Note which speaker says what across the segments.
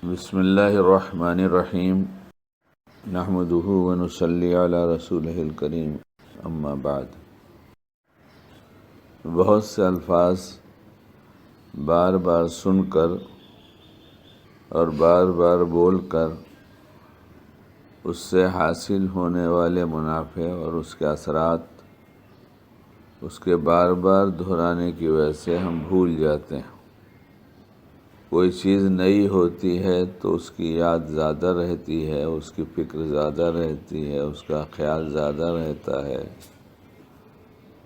Speaker 1: بسم اللہ الرحمن الرحیم نحمدہ ونصلی علی رسولہ الکریم اما بعد۔ بہت سے الفاظ بار بار سن کر اور بار بار بول کر اس سے حاصل ہونے والے منافع اور اس کے اثرات اس کے بار بار دہرانے کی وجہ سے ہم بھول جاتے ہیں۔ کوئی چیز نئی ہوتی ہے تو اس کی یاد زیادہ رہتی ہے، اس کی فکر زیادہ رہتی ہے، اس کا خیال زیادہ رہتا ہے،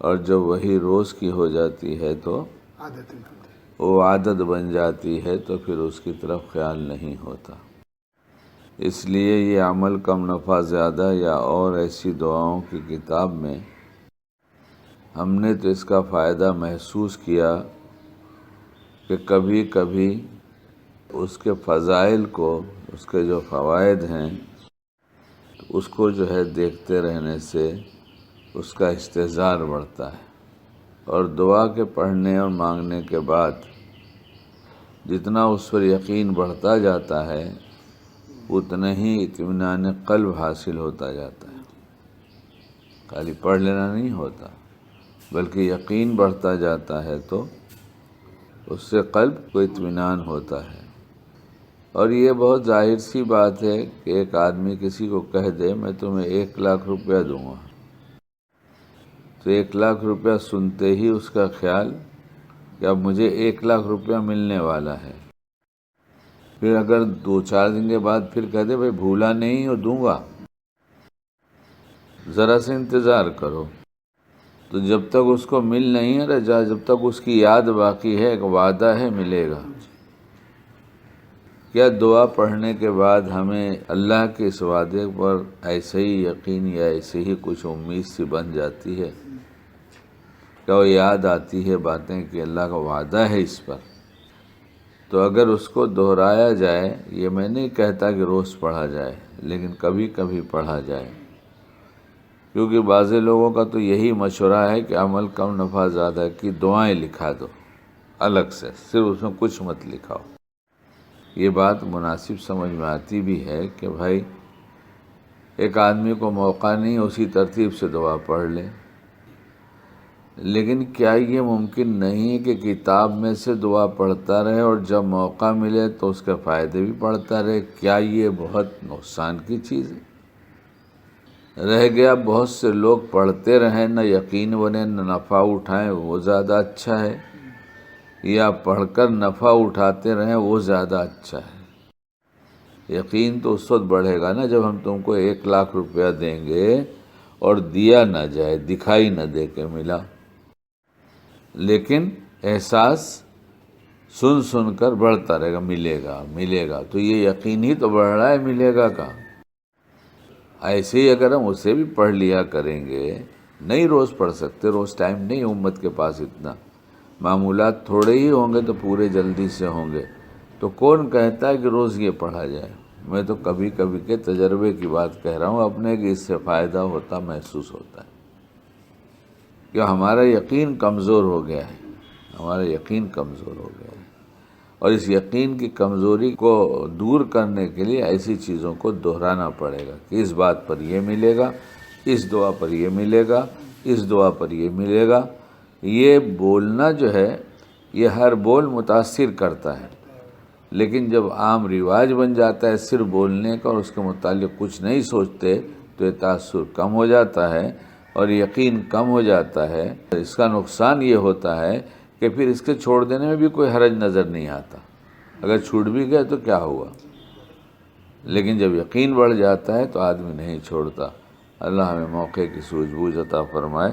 Speaker 1: اور جب وہی روز کی ہو جاتی ہے تو وہ عادت بن جاتی ہے، تو پھر اس کی طرف خیال نہیں ہوتا۔ اس لیے یہ عمل کم نفع زیادہ یا اور ایسی دعاؤں کی کتاب میں ہم نے تو اس کا فائدہ محسوس کیا کہ کبھی کبھی اس کے فضائل کو، اس کے جو فوائد ہیں، اس کو جو ہے دیکھتے رہنے سے اس کا استحضار بڑھتا ہے، اور دعا کے پڑھنے اور مانگنے کے بعد جتنا اس پر یقین بڑھتا جاتا ہے اتنا ہی اطمینان قلب حاصل ہوتا جاتا ہے۔ خالی پڑھ لینا نہیں ہوتا بلکہ یقین بڑھتا جاتا ہے تو اس سے قلب کو اطمینان ہوتا ہے۔ اور یہ بہت ظاہر سی بات ہے کہ ایک آدمی کسی کو کہہ دے میں تمہیں 1,00,000 روپیہ دوں گا، تو 1,00,000 روپیہ سنتے ہی اس کا خیال کہ اب مجھے 1,00,000 روپیہ ملنے والا ہے۔ پھر اگر 2-4 دن کے بعد پھر کہہ دے بھائی بھولا نہیں ہو دوں گا، ذرا سے انتظار کرو، تو جب تک اس کو مل نہیں رہا، جب تک اس کی یاد باقی ہے، ایک وعدہ ہے ملے گا۔ کیا دعا پڑھنے کے بعد ہمیں اللہ کے اس وعدے پر ایسے ہی یقین یا ایسے ہی کچھ امید سی بن جاتی ہے؟ کیا وہ یاد آتی ہے باتیں کہ اللہ کا وعدہ ہے اس پر؟ تو اگر اس کو دہرایا جائے، یہ میں نہیں کہتا کہ روز پڑھا جائے، لیکن کبھی کبھی پڑھا جائے، کیونکہ بعض لوگوں کا تو یہی مشورہ ہے کہ عمل کم نفع زیادہ کی دعائیں لکھا دو الگ سے، صرف اس میں کچھ مت لکھاؤ۔ یہ بات مناسب سمجھ میں آتی بھی ہے کہ بھائی ایک آدمی کو موقع نہیں اسی ترتیب سے دعا پڑھ لے، لیکن کیا یہ ممکن نہیں ہے کہ کتاب میں سے دعا پڑھتا رہے اور جب موقع ملے تو اس کے فائدے بھی پڑھتا رہے؟ کیا یہ بہت نقصان کی چیز ہے؟ رہ گیا بہت سے لوگ پڑھتے رہیں، نہ یقین بنے نہ نفع اٹھائیں، وہ زیادہ اچھا ہے، یا پڑھ کر نفع اٹھاتے رہیں وہ زیادہ اچھا ہے؟ یقین تو اس وقت بڑھے گا نا جب ہم تم کو 1,00,000 روپیہ دیں گے اور دیا نہ جائے، دکھائی نہ دے کے ملا، لیکن احساس سن سن کر بڑھتا رہے گا، ملے گا ملے گا، تو یہ یقین ہی تو بڑھ رہا ہے ملے گا کا۔ ایسے ہی اگر ہم اسے بھی پڑھ لیا کریں گے، نہیں روز پڑھ سکتے، روز ٹائم نہیں امت کے پاس اتنا، معمولات تھوڑے ہی ہوں گے تو پورے جلدی سے ہوں گے، تو کون کہتا ہے کہ روز یہ پڑھا جائے؟ میں تو کبھی کبھی کے تجربے کی بات کہہ رہا ہوں اپنے، کہ اس سے فائدہ ہوتا محسوس ہوتا ہے، کہ ہمارا یقین کمزور ہو گیا ہے، ہمارا یقین کمزور ہو گیا ہے، اور اس یقین کی کمزوری کو دور کرنے کے لیے ایسی چیزوں کو دہرانا پڑے گا کہ اس بات پر یہ ملے گا، اس دعا پر یہ ملے گا، اس دعا پر یہ ملے گا۔ یہ بولنا جو ہے یہ ہر بول متاثر کرتا ہے، لیکن جب عام رواج بن جاتا ہے صرف بولنے کا اور اس کے متعلق کچھ نہیں سوچتے، تو یہ تاثر کم ہو جاتا ہے اور یقین کم ہو جاتا ہے۔ اس کا نقصان یہ ہوتا ہے کہ پھر اس کے چھوڑ دینے میں بھی کوئی حرج نظر نہیں آتا، اگر چھوٹ بھی گئے تو کیا ہوا، لیکن جب یقین بڑھ جاتا ہے تو آدمی نہیں چھوڑتا۔ اللہ ہمیں موقع کی سوجھ بوجھ عطا فرمائے۔